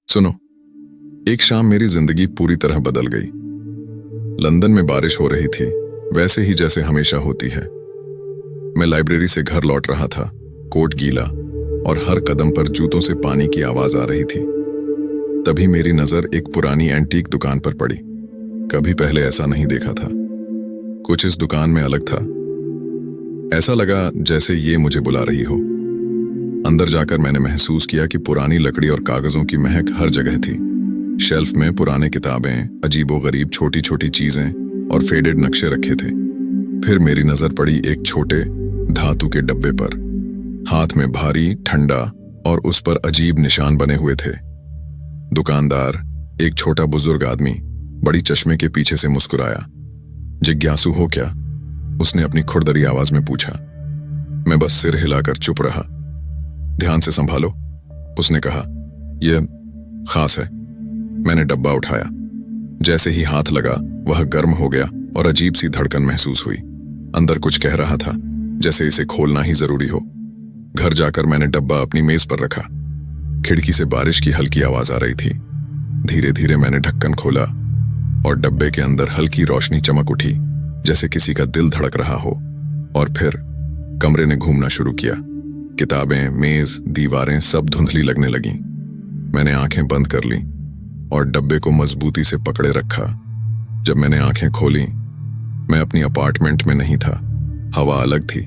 सुनो, एक शाम मेरी जिंदगी पूरी तरह बदल गई। लंदन में बारिश हो रही थी, वैसे ही जैसे हमेशा होती है। मैं लाइब्रेरी से घर लौट रहा था, कोट गीला और हर कदम पर जूतों से पानी की आवाज आ रही थी। तभी मेरी नजर एक पुरानी एंटीक दुकान पर पड़ी। कभी पहले ऐसा नहीं देखा था। कुछ इस दुकान में अलग था। ऐसा लगा जैसे ये मुझे बुला रही हो। अंदर जाकर मैंने महसूस किया कि पुरानी लकड़ी और कागजों की महक हर जगह थी। शेल्फ में पुराने किताबें, अजीबोगरीब छोटी छोटी चीजें और फेडेड नक्शे रखे थे। फिर मेरी नजर पड़ी एक छोटे धातु के डब्बे पर। हाथ में भारी, ठंडा और उस पर अजीब निशान बने हुए थे। दुकानदार, एक छोटा बुजुर्ग आदमी, बड़ी चश्मे के पीछे से मुस्कुराया। जिज्ञासु हो क्या? उसने अपनी खुरदरी आवाज में पूछा। मैं बस सिर हिलाकर चुप रहा। ध्यान से संभालो, उसने कहा। यह खास है। मैंने डब्बा उठाया। जैसे ही हाथ लगा वह गर्म हो गया और अजीब सी धड़कन महसूस हुई। अंदर कुछ कह रहा था, जैसे इसे खोलना ही जरूरी हो। घर जाकर मैंने डब्बा अपनी मेज पर रखा। खिड़की से बारिश की हल्की आवाज आ रही थी। धीरे धीरे मैंने ढक्कन खोला और डब्बे के अंदर हल्की रोशनी चमक उठी, जैसे किसी का दिल धड़क रहा हो। और फिर कमरे ने घूमना शुरू किया। किताबें, मेज, दीवारें सब धुंधली लगने लगीं। मैंने आंखें बंद कर लीं और डब्बे को मजबूती से पकड़े रखा। जब मैंने आंखें खोलीं, मैं अपनी अपार्टमेंट में नहीं था। हवा अलग थी,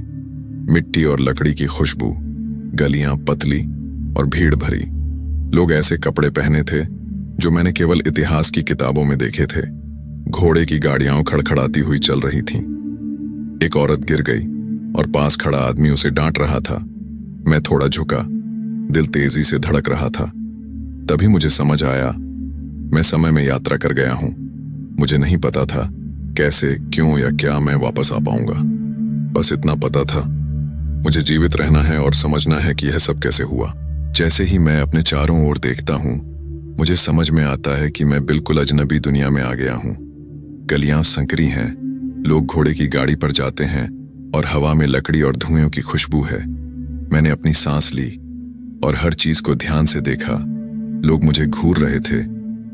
मिट्टी और लकड़ी की खुशबू, गलियां पतली और भीड़ भरी। लोग ऐसे कपड़े पहने थे जो मैंने केवल इतिहास की किताबों में देखे थे। घोड़े की गाड़ियां खड़खड़ाती हुई चल रही थीं। एक औरत गिर गई और पास खड़ा आदमी उसे डांट रहा था। मैं थोड़ा झुका, दिल तेजी से धड़क रहा था। तभी मुझे समझ आया, मैं समय में यात्रा कर गया हूं। मुझे नहीं पता था कैसे, क्यों या क्या मैं वापस आ पाऊंगा। बस इतना पता था, मुझे जीवित रहना है और समझना है कि यह सब कैसे हुआ। जैसे ही मैं अपने चारों ओर देखता हूं, मुझे समझ में आता है कि मैं बिल्कुल अजनबी दुनिया में आ गया हूं। गलियां संकरी हैं, लोग घोड़े की गाड़ी पर जाते हैं और हवा में लकड़ी और धुएं की खुशबू है। मैंने अपनी सांस ली और हर चीज को ध्यान से देखा। लोग मुझे घूर रहे थे,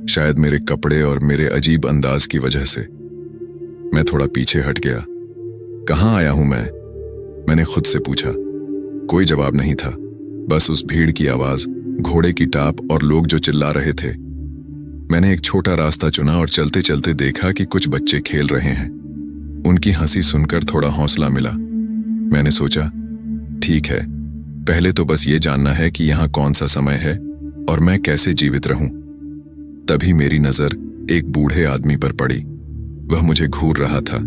शायद मेरे कपड़े और मेरे अजीब अंदाज की वजह से। मैं थोड़ा पीछे हट गया। कहाँ आया हूं मैं? मैंने खुद से पूछा। कोई जवाब नहीं था, बस उस भीड़ की आवाज, घोड़े की टाप और लोग जो चिल्ला रहे थे। मैंने एक छोटा रास्ता चुना और चलते चलते देखा कि कुछ बच्चे खेल रहे हैं। उनकी हंसी सुनकर थोड़ा हौसला मिला। मैंने सोचा, ठीक है, पहले तो बस ये जानना है कि यहाँ कौन सा समय है और मैं कैसे जीवित रहूं। तभी मेरी नजर एक बूढ़े आदमी पर पड़ी। वह मुझे घूर रहा था,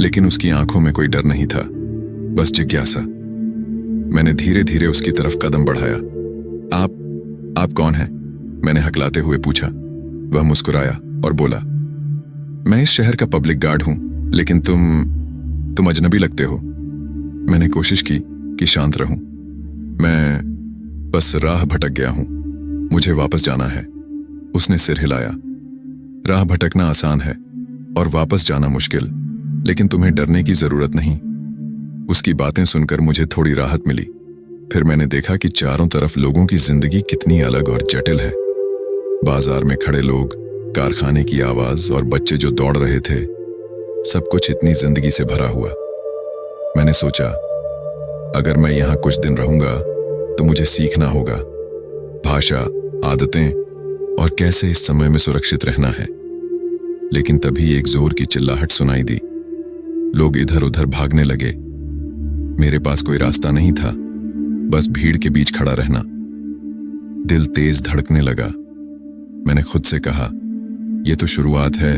लेकिन उसकी आंखों में कोई डर नहीं था, बस जिज्ञासा। मैंने धीरे धीरे उसकी तरफ कदम बढ़ाया। आप कौन हैं? मैंने हकलाते हुए पूछा। वह मुस्कुराया और बोला, मैं इस शहर का पब्लिक गार्ड हूं, लेकिन तुम अजनबी लगते हो। मैंने कोशिश की कि शांत रहूं। मैं बस राह भटक गया हूं, मुझे वापस जाना है। उसने सिर हिलाया। राह भटकना आसान है और वापस जाना मुश्किल, लेकिन तुम्हें डरने की जरूरत नहीं। उसकी बातें सुनकर मुझे थोड़ी राहत मिली। फिर मैंने देखा कि चारों तरफ लोगों की जिंदगी कितनी अलग और जटिल है। बाजार में खड़े लोग, कारखाने की आवाज और बच्चे जो दौड़ रहे थे, सब कुछ इतनी जिंदगी से भरा हुआ। मैंने सोचा, अगर मैं यहाँ कुछ दिन रहूंगा तो मुझे सीखना होगा भाषा, आदतें और कैसे इस समय में सुरक्षित रहना है। लेकिन तभी एक जोर की चिल्लाहट सुनाई दी। लोग इधर उधर भागने लगे। मेरे पास कोई रास्ता नहीं था, बस भीड़ के बीच खड़ा रहना। दिल तेज धड़कने लगा। मैंने खुद से कहा, यह तो शुरुआत है,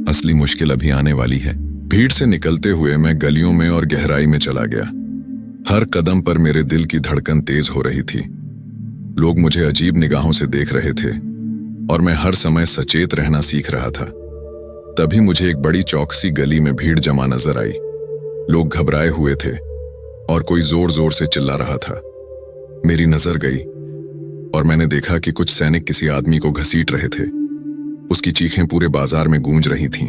असली मुश्किल अभी आने वाली है। भीड़ से निकलते हुए मैं गलियों में और गहराई में चला गया। हर कदम पर मेरे दिल की धड़कन तेज हो रही थी। लोग मुझे अजीब निगाहों से देख रहे थे और मैं हर समय सचेत रहना सीख रहा था। तभी मुझे एक बड़ी चौकसी गली में भीड़ जमा नजर आई। लोग घबराए हुए थे और कोई जोर जोर से चिल्ला रहा था। मेरी नजर गई और मैंने देखा कि कुछ सैनिक किसी आदमी को घसीट रहे थे। उसकी चीखें पूरे बाजार में गूंज रही थीं।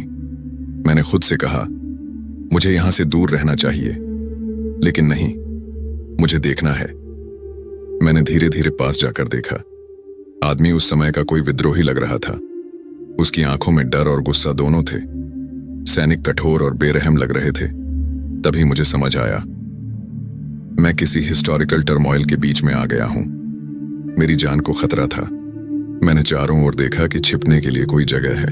मैंने खुद से कहा, मुझे यहां से दूर रहना चाहिए, लेकिन नहीं, मुझे देखना है। मैंने धीरे धीरे पास जाकर देखा। आदमी उस समय का कोई विद्रोही लग रहा था। उसकी आंखों में डर और गुस्सा दोनों थे। सैनिक कठोर और बेरहम लग रहे थे। तभी मुझे समझ आया, मैं किसी हिस्टोरिकल टर्मोइल के बीच में आ गया हूं। मेरी जान को खतरा था। मैंने चारों ओर देखा कि छिपने के लिए कोई जगह है।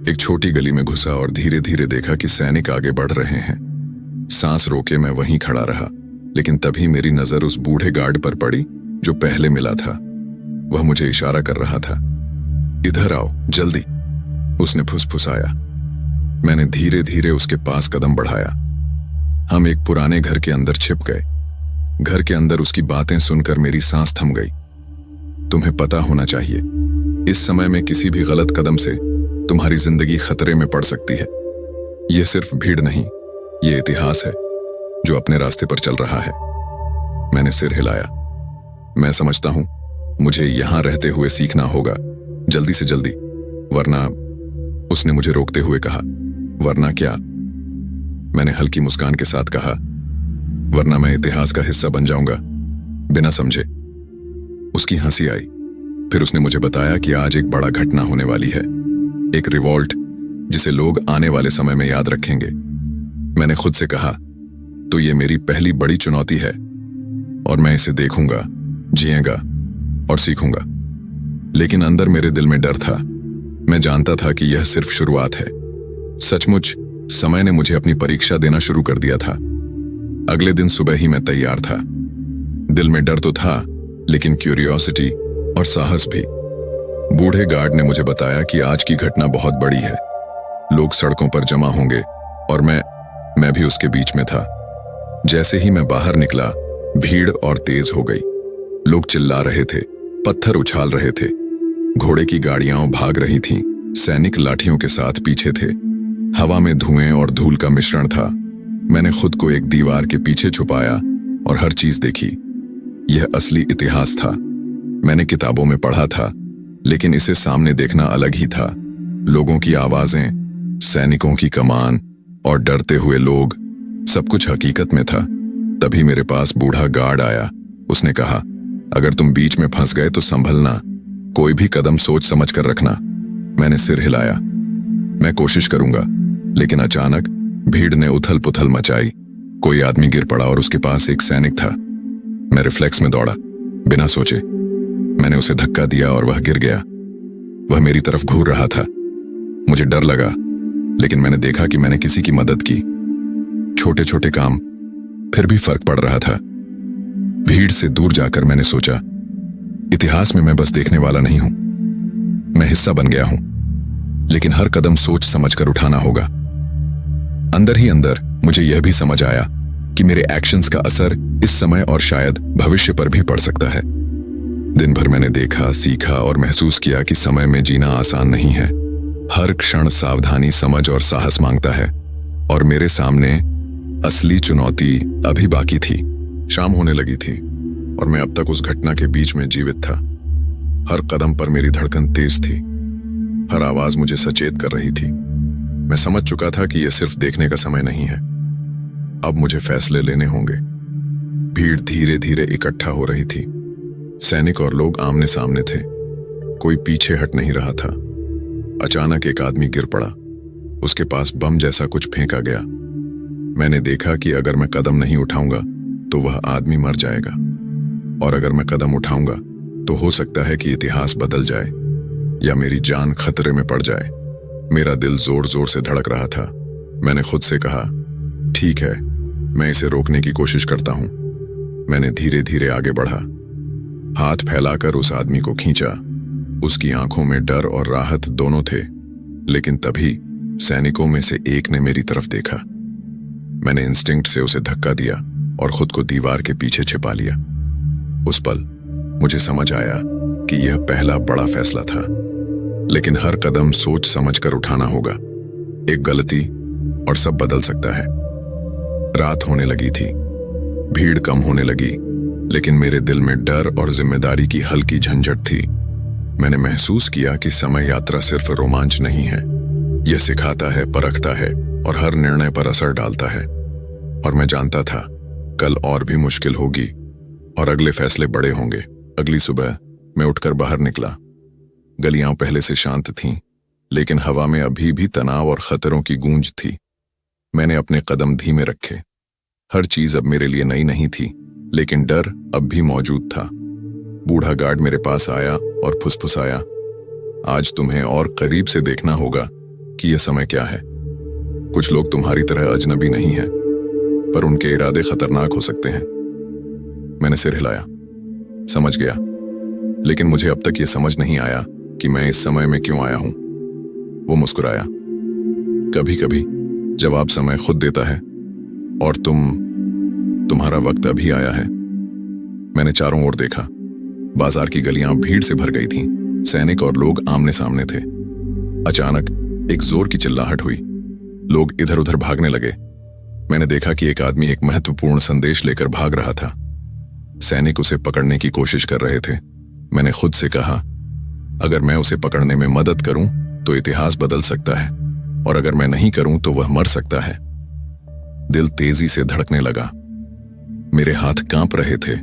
एक छोटी गली में घुसा और धीरे धीरे देखा कि सैनिक आगे बढ़ रहे हैं। सांस रोके मैं वहीं खड़ा रहा, लेकिन तभी मेरी नजर उस बूढ़े गार्ड पर पड़ी जो पहले मिला था। वह मुझे इशारा कर रहा था, इधर आओ जल्दी, उसने फुसफुसाया। मैंने धीरे धीरे उसके पास कदम बढ़ाया। हम एक पुराने घर के अंदर छिप गए। घर के अंदर उसकी बातें सुनकर मेरी सांस थम गई। तुम्हें पता होना चाहिए, इस समय में किसी भी गलत कदम से तुम्हारी जिंदगी खतरे में पड़ सकती है। यह सिर्फ भीड़ नहीं, यह इतिहास है जो अपने रास्ते पर चल रहा है। मैंने सिर हिलाया। मैं समझता हूं मुझे यहां रहते हुए सीखना होगा, जल्दी से जल्दी, वरना, उसने मुझे रोकते हुए कहा। वरना क्या? मैंने हल्की मुस्कान के साथ कहा, वरना मैं इतिहास का हिस्सा बन जाऊंगा, बिना समझे। उसकी हंसी आई। फिर उसने मुझे बताया कि आज एक बड़ा घटना होने वाली है, एक रिवॉल्ट जिसे लोग आने वाले समय में याद रखेंगे। मैंने खुद से कहा, तो ये मेरी पहली बड़ी चुनौती है और मैं इसे देखूंगा, जिएगा और सीखूंगा। लेकिन अंदर मेरे दिल में डर था। मैं जानता था कि यह सिर्फ शुरुआत है। सचमुच समय ने मुझे अपनी परीक्षा देना शुरू कर दिया था। अगले दिन सुबह ही मैं तैयार था। दिल में डर तो था, लेकिन क्यूरियोसिटी और साहस भी। बूढ़े गार्ड ने मुझे बताया कि आज की घटना बहुत बड़ी है। लोग सड़कों पर जमा होंगे और मैं भी उसके बीच में था। जैसे ही मैं बाहर निकला, भीड़ और तेज हो गई। लोग चिल्ला रहे थे, पत्थर उछाल रहे थे, घोड़े की गाड़ियां भाग रही थीं, सैनिक लाठियों के साथ पीछे थे। हवा में धुएं और धूल का मिश्रण था। मैंने खुद को एक दीवार के पीछे छुपाया और हर चीज देखी। यह असली इतिहास था। मैंने किताबों में पढ़ा था, लेकिन इसे सामने देखना अलग ही था। लोगों की आवाजें, सैनिकों की कमान और डरते हुए लोग, सब कुछ हकीकत में था। तभी मेरे पास बूढ़ा गार्ड आया। उसने कहा, अगर तुम बीच में फंस गए तो संभलना, कोई भी कदम सोच समझ कर रखना। मैंने सिर हिलाया, मैं कोशिश करूंगा। लेकिन अचानक भीड़ ने उथल पुथल मचाई। कोई आदमी गिर पड़ा और उसके पास एक सैनिक था। मैं रिफ्लेक्स में दौड़ा, बिना सोचे। मैंने उसे धक्का दिया और वह गिर गया। वह मेरी तरफ घूर रहा था। मुझे डर लगा, लेकिन मैंने देखा कि मैंने किसी की मदद की। छोटे छोटे काम, फिर भी फर्क पड़ रहा था। भीड़ से दूर जाकर मैंने सोचा, इतिहास में मैं बस देखने वाला नहीं हूं, मैं हिस्सा बन गया हूं। लेकिन हर कदम सोच समझकर उठाना होगा। अंदर ही अंदर मुझे यह भी समझ आया कि मेरे एक्शंस का असर इस समय और शायद भविष्य पर भी पड़ सकता है। दिन भर मैंने देखा, सीखा और महसूस किया कि समय में जीना आसान नहीं है। हर क्षण सावधानी, समझ और साहस मांगता है। और मेरे सामने असली चुनौती अभी बाकी थी। शाम होने लगी थी और मैं अब तक उस घटना के बीच में जीवित था। हर कदम पर मेरी धड़कन तेज थी। हर आवाज मुझे सचेत कर रही थी। मैं समझ चुका था कि यह सिर्फ देखने का समय नहीं है, अब मुझे फैसले लेने होंगे। भीड़ धीरे धीरे इकट्ठा हो रही थी। सैनिक और लोग आमने सामने थे। कोई पीछे हट नहीं रहा था। अचानक एक आदमी गिर पड़ा। उसके पास बम जैसा कुछ फेंका गया। मैंने देखा कि अगर मैं कदम नहीं उठाऊंगा तो वह आदमी मर जाएगा, और अगर मैं कदम उठाऊंगा तो हो सकता है कि इतिहास बदल जाए या मेरी जान खतरे में पड़ जाए। मेरा दिल जोर जोर से धड़क रहा था। मैंने खुद से कहा, ठीक है, मैं इसे रोकने की कोशिश करता हूं। मैंने धीरे धीरे आगे बढ़ा, हाथ फैलाकर उस आदमी को खींचा। उसकी आंखों में डर और राहत दोनों थे। लेकिन तभी सैनिकों में से एक ने मेरी तरफ देखा। मैंने इंस्टिंक्ट से उसे धक्का दिया और खुद को दीवार के पीछे छिपा लिया। उस पल मुझे समझ आया कि यह पहला बड़ा फैसला था, लेकिन हर कदम सोच समझकर उठाना होगा। एक गलती और सब बदल सकता है। रात होने लगी थी, भीड़ कम होने लगी, लेकिन मेरे दिल में डर और जिम्मेदारी की हल्की झंझट थी। मैंने महसूस किया कि समय यात्रा सिर्फ रोमांच नहीं है, यह सिखाता है, परखता है और हर निर्णय पर असर डालता है। और मैं जानता था कल और भी मुश्किल होगी और अगले फैसले बड़े होंगे। अगली सुबह मैं उठकर बाहर निकला। गलियां पहले से शांत थीं, लेकिन हवा में अभी भी तनाव और खतरों की गूंज थी। मैंने अपने कदम धीमे रखे। हर चीज अब मेरे लिए नई नहीं थी, लेकिन डर अब भी मौजूद था। बूढ़ा गार्ड मेरे पास आया और फुसफुसाया, आज तुम्हें और करीब से देखना होगा कि यह समय क्या है। कुछ लोग तुम्हारी तरह अजनबी नहीं हैं, पर उनके इरादे खतरनाक हो सकते हैं। मैंने सिर हिलाया। समझ गया, लेकिन मुझे अब तक यह समझ नहीं आया कि मैं इस समय में क्यों आया हूं। वो मुस्कुराया। कभी कभी जवाब समय खुद देता है, और तुम्हारा वक्त अभी आया है। मैंने चारों ओर देखा। बाजार की गलियां भीड़ से भर गई थीं। सैनिक और लोग आमने सामने थे। अचानक एक जोर की चिल्लाहट हुई। लोग इधर उधर भागने लगे। मैंने देखा कि एक आदमी एक महत्वपूर्ण संदेश लेकर भाग रहा था। सैनिक उसे पकड़ने की कोशिश कर रहे थे। मैंने खुद से कहा, अगर मैं उसे पकड़ने में मदद करूं तो इतिहास बदल सकता है, और अगर मैं नहीं करूं तो वह मर सकता है। दिल तेजी से धड़कने लगा। मेरे हाथ कांप रहे थे,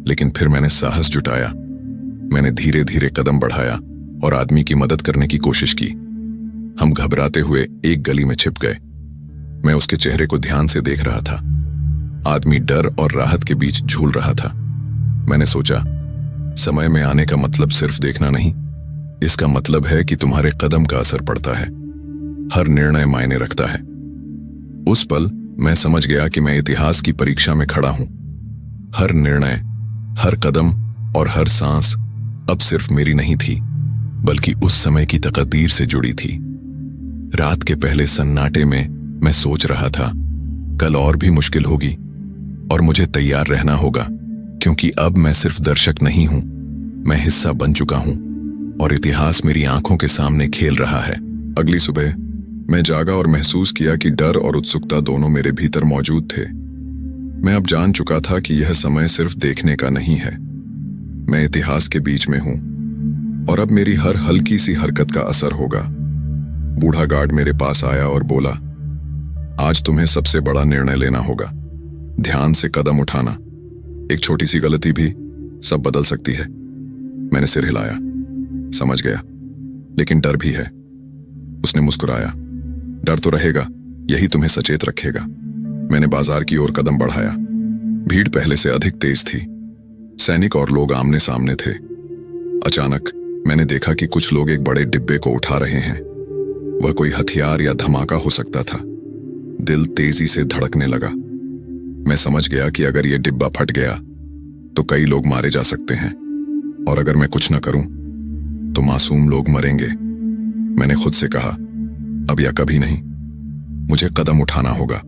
लेकिन फिर मैंने साहस जुटाया। मैंने धीरे धीरे कदम बढ़ाया और आदमी की मदद करने की कोशिश की। हम घबराते हुए एक गली में छिप गए। मैं उसके चेहरे को ध्यान से देख रहा था। आदमी डर और राहत के बीच झूल रहा था। मैंने सोचा, समय में आने का मतलब सिर्फ देखना नहीं, इसका मतलब है कि तुम्हारे कदम का असर पड़ता है। हर निर्णय मायने रखता है। उस पल मैं समझ गया कि मैं इतिहास की परीक्षा में खड़ा हूं। हर निर्णय, हर कदम और हर सांस अब सिर्फ मेरी नहीं थी, बल्कि उस समय की तकदीर से जुड़ी थी। रात के पहले सन्नाटे में मैं सोच रहा था, कल और भी मुश्किल होगी और मुझे तैयार रहना होगा, क्योंकि अब मैं सिर्फ दर्शक नहीं हूं, मैं हिस्सा बन चुका हूं और इतिहास मेरी आंखों के सामने खेल रहा है। अगली सुबह मैं जागा और महसूस किया कि डर और उत्सुकता दोनों मेरे भीतर मौजूद थे। मैं अब जान चुका था कि यह समय सिर्फ देखने का नहीं है। मैं इतिहास के बीच में हूं और अब मेरी हर हल्की सी हरकत का असर होगा। बूढ़ा गार्ड मेरे पास आया और बोला, आज तुम्हें सबसे बड़ा निर्णय लेना होगा। ध्यान से कदम उठाना। एक छोटी सी गलती भी सब बदल सकती है। मैंने सिर हिलाया। समझ गया, लेकिन डर भी है। उसने मुस्कुराया। डर तो रहेगा, यही तुम्हें सचेत रखेगा। मैंने बाजार की ओर कदम बढ़ाया। भीड़ पहले से अधिक तेज थी। सैनिक और लोग आमने सामने थे। अचानक मैंने देखा कि कुछ लोग एक बड़े डिब्बे को उठा रहे हैं। वह कोई हथियार या धमाका हो सकता था। दिल तेजी से धड़कने लगा। मैं समझ गया कि अगर यह डिब्बा फट गया तो कई लोग मारे जा सकते हैं, और अगर मैं कुछ न करूं तो मासूम लोग मरेंगे। मैंने खुद से कहा, अब या कभी नहीं, मुझे कदम उठाना होगा।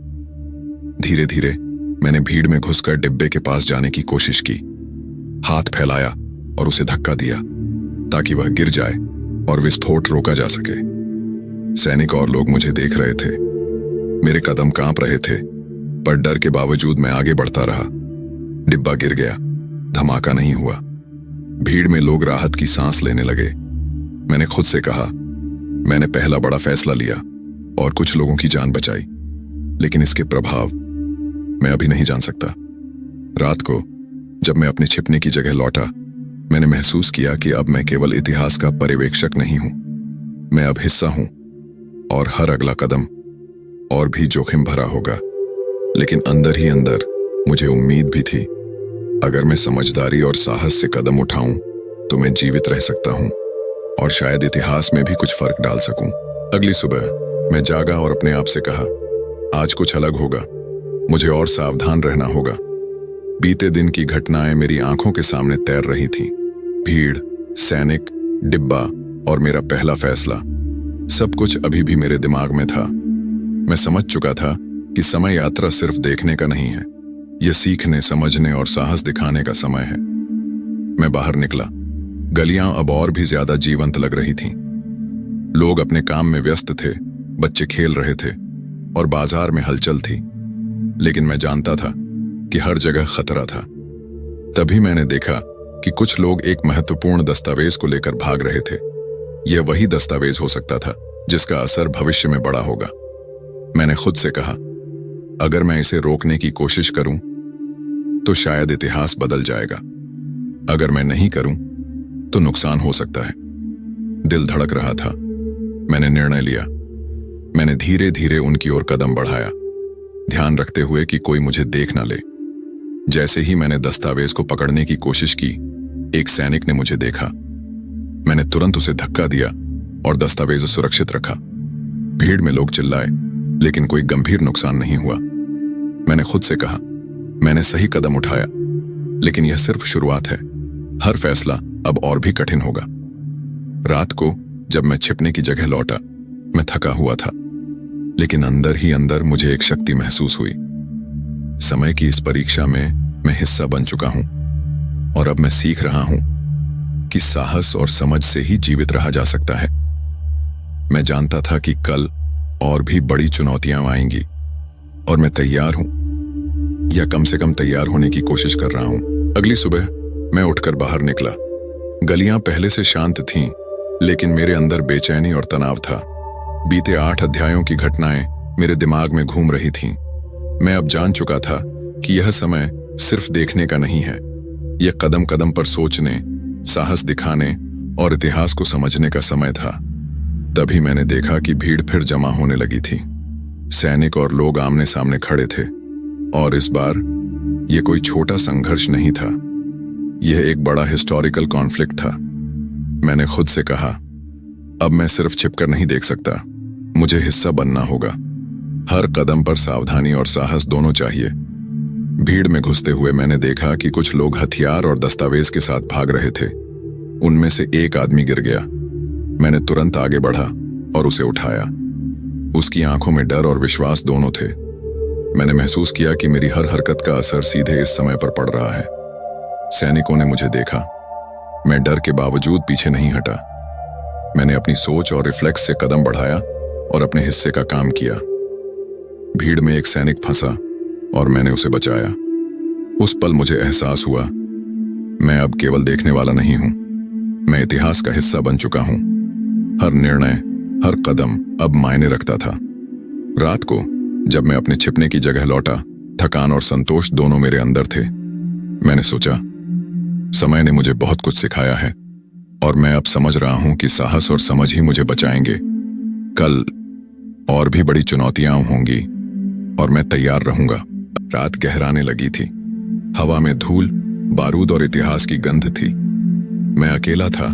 धीरे धीरे मैंने भीड़ में घुसकर डिब्बे के पास जाने की कोशिश की। हाथ फैलाया और उसे धक्का दिया ताकि वह गिर जाए और विस्फोट रोका जा सके। सैनिक और लोग मुझे देख रहे थे। मेरे कदम कांप रहे थे, पर डर के बावजूद मैं आगे बढ़ता रहा। डिब्बा गिर गया, धमाका नहीं हुआ। भीड़ में लोग राहत की सांस लेने लगे। मैंने खुद से कहा, मैंने पहला बड़ा फैसला लिया और कुछ लोगों की जान बचाई, लेकिन इसके प्रभाव मैं अभी नहीं जान सकता। रात को जब मैं अपने छिपने की जगह लौटा, मैंने महसूस किया कि अब मैं केवल इतिहास का पर्यवेक्षक नहीं हूं, मैं अब हिस्सा हूं, और हर अगला कदम और भी जोखिम भरा होगा। लेकिन अंदर ही अंदर मुझे उम्मीद भी थी, अगर मैं समझदारी और साहस से कदम उठाऊं तो मैं जीवित रह सकता हूं और शायद इतिहास में भी कुछ फर्क डाल सकूं। अगली सुबह मैं जागा और अपने आप से कहा, आज कुछ अलग होगा, मुझे और सावधान रहना होगा। बीते दिन की घटनाएं मेरी आंखों के सामने तैर रही थीं। भीड़, सैनिक, डिब्बा और मेरा पहला फैसला, सब कुछ अभी भी मेरे दिमाग में था। मैं समझ चुका था कि समय यात्रा सिर्फ देखने का नहीं है, यह सीखने, समझने और साहस दिखाने का समय है। मैं बाहर निकला। गलियां अब और भी ज्यादा जीवंत लग रही थीं। लोग अपने काम में व्यस्त थे, बच्चे खेल रहे थे और बाजार में हलचल थी। लेकिन मैं जानता था कि हर जगह खतरा था। तभी मैंने देखा कि कुछ लोग एक महत्वपूर्ण दस्तावेज को लेकर भाग रहे थे। यह वही दस्तावेज हो सकता था जिसका असर भविष्य में बड़ा होगा। मैंने खुद से कहा, अगर मैं इसे रोकने की कोशिश करूं तो शायद इतिहास बदल जाएगा। अगर मैं नहीं करूं तो नुकसान हो सकता है। दिल धड़क रहा था। मैंने निर्णय लिया। मैंने धीरे धीरे उनकी ओर कदम बढ़ाया, ध्यान रखते हुए कि कोई मुझे देख न ले। जैसे ही मैंने दस्तावेज को पकड़ने की कोशिश की, एक सैनिक ने मुझे देखा। मैंने तुरंत उसे धक्का दिया और दस्तावेज सुरक्षित रखा। भीड़ में लोग चिल्लाए, लेकिन कोई गंभीर नुकसान नहीं हुआ। मैंने खुद से कहा, मैंने सही कदम उठाया, लेकिन यह सिर्फ शुरुआत है। हर फैसला अब और भी कठिन होगा। रात को जब मैं छिपने की जगह लौटा, मैं थका हुआ था, लेकिन अंदर ही अंदर मुझे एक शक्ति महसूस हुई। समय की इस परीक्षा में मैं हिस्सा बन चुका हूं और अब मैं सीख रहा हूं कि साहस और समझ से ही जीवित रहा जा सकता है। मैं जानता था कि कल और भी बड़ी चुनौतियां आएंगी और मैं तैयार हूं, या कम से कम तैयार होने की कोशिश कर रहा हूं। अगली सुबह मैं उठकर बाहर निकला। गलियां पहले से शांत थीं, लेकिन मेरे अंदर बेचैनी और तनाव था। बीते 8 अध्यायों की घटनाएं मेरे दिमाग में घूम रही थीं। मैं अब जान चुका था कि यह समय सिर्फ देखने का नहीं है, यह कदम कदम पर सोचने, साहस दिखाने और इतिहास को समझने का समय था। तभी मैंने देखा कि भीड़ फिर जमा होने लगी थी। सैनिक और लोग आमने सामने खड़े थे, और इस बार यह कोई छोटा संघर्ष नहीं था, यह एक बड़ा हिस्टोरिकल कॉन्फ्लिक्ट था। मैंने खुद से कहा, अब मैं सिर्फ छिपकर नहीं देख सकता, मुझे हिस्सा बनना होगा। हर कदम पर सावधानी और साहस दोनों चाहिए। भीड़ में घुसते हुए मैंने देखा कि कुछ लोग हथियार और दस्तावेज के साथ भाग रहे थे। उनमें से एक आदमी गिर गया। मैंने तुरंत आगे बढ़ा और उसे उठाया। उसकी आंखों में डर और विश्वास दोनों थे। मैंने महसूस किया कि मेरी हर हरकत का असर सीधे इस समय पर पड़ रहा है। सैनिकों ने मुझे देखा। मैं डर के बावजूद पीछे नहीं हटा। मैंने अपनी सोच और रिफ्लेक्स से कदम बढ़ाया और अपने हिस्से का काम किया। भीड़ में एक सैनिक फंसा और मैंने उसे बचाया। उस पल मुझे एहसास हुआ, मैं अब केवल देखने वाला नहीं हूं, मैं इतिहास का हिस्सा बन चुका हूं। हर निर्णय, हर कदम अब मायने रखता था। रात को जब मैं अपने छिपने की जगह लौटा, थकान और संतोष दोनों मेरे अंदर थे। मैंने सोचा, समय ने मुझे बहुत कुछ सिखाया है और मैं अब समझ रहा हूं कि साहस और समझ ही मुझे बचाएंगे। कल और भी बड़ी चुनौतियां होंगी और मैं तैयार रहूंगा। रात गहराने लगी थी। हवा में धूल, बारूद और इतिहास की गंध थी। मैं अकेला था,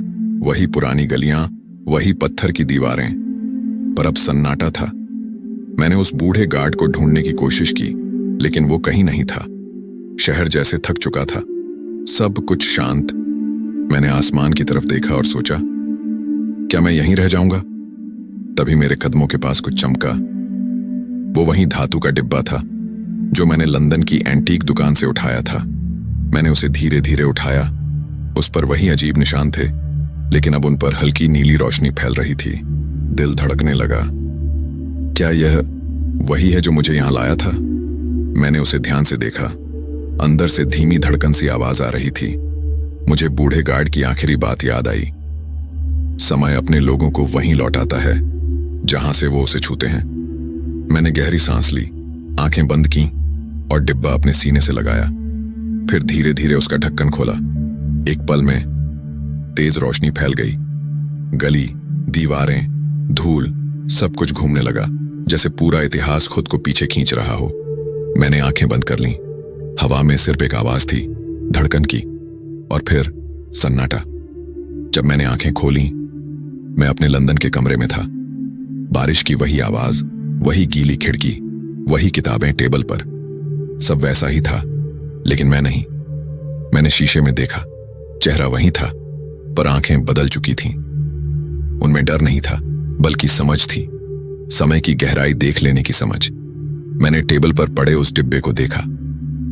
वही पुरानी गलियां, वही पत्थर की दीवारें, पर अब सन्नाटा था। मैंने उस बूढ़े गार्ड को ढूंढने की कोशिश की, लेकिन वो कहीं नहीं था। शहर जैसे थक चुका था, सब कुछ शांत। मैंने आसमान की तरफ देखा और सोचा, क्या मैं यहीं रह जाऊंगा? तभी मेरे कदमों के पास कुछ चमका। वो वही धातु का डिब्बा था जो मैंने लंदन की एंटीक दुकान से उठाया था। मैंने उसे धीरे धीरे उठाया। उस पर वही अजीब निशान थे, लेकिन अब उन पर हल्की नीली रोशनी फैल रही थी। दिल धड़कने लगा। क्या यह वही है जो मुझे यहां लाया था? मैंने उसे ध्यान से देखा। अंदर से धीमी धड़कन सी आवाज आ रही थी। मुझे बूढ़े गार्ड की आखिरी बात याद आई, समय अपने लोगों को वहीं लौटाता है जहां से वो उसे छूते हैं। मैंने गहरी सांस ली, आंखें बंद की और डिब्बा अपने सीने से लगाया। फिर धीरे धीरे उसका ढक्कन खोला। एक पल में तेज रोशनी फैल गई। गली, दीवारें, धूल, सब कुछ घूमने लगा, जैसे पूरा इतिहास खुद को पीछे खींच रहा हो। मैंने आंखें बंद कर लीं। हवा में सिर्फ एक आवाज थी, धड़कन की, और फिर सन्नाटा। जब मैंने आंखें खोली, मैं अपने लंदन के कमरे में था। बारिश की वही आवाज, वही गीली खिड़की, वही किताबें टेबल पर, सब वैसा ही था, लेकिन मैं नहीं। मैंने शीशे में देखा, चेहरा वही था, पर आंखें बदल चुकी थीं। उनमें डर नहीं था, बल्कि समझ थी, समय की गहराई देख लेने की समझ। मैंने टेबल पर पड़े उस डिब्बे को देखा।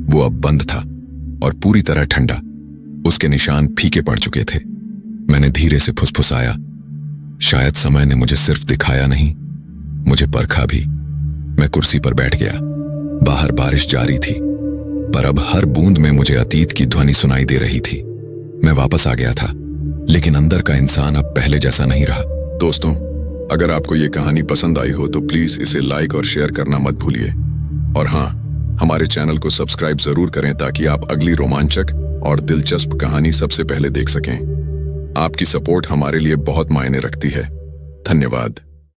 वो अब बंद था और पूरी तरह ठंडा। उसके निशान फीके पड़ चुके थे। मैंने धीरे से फुसफुसाया, शायद समय ने मुझे सिर्फ दिखाया नहीं, मुझे परखा भी। मैं कुर्सी पर बैठ गया। बाहर बारिश जारी थी, पर अब हर बूंद में मुझे अतीत की ध्वनि सुनाई दे रही थी। मैं वापस आ गया था, लेकिन अंदर का इंसान अब पहले जैसा नहीं रहा। दोस्तों, अगर आपको ये कहानी पसंद आई हो तो प्लीज इसे लाइक और शेयर करना मत भूलिए। और हाँ, हमारे चैनल को सब्सक्राइब जरूर करें ताकि आप अगली रोमांचक और दिलचस्प कहानी सबसे पहले देख सकें। आपकी सपोर्ट हमारे लिए बहुत मायने रखती है। धन्यवाद।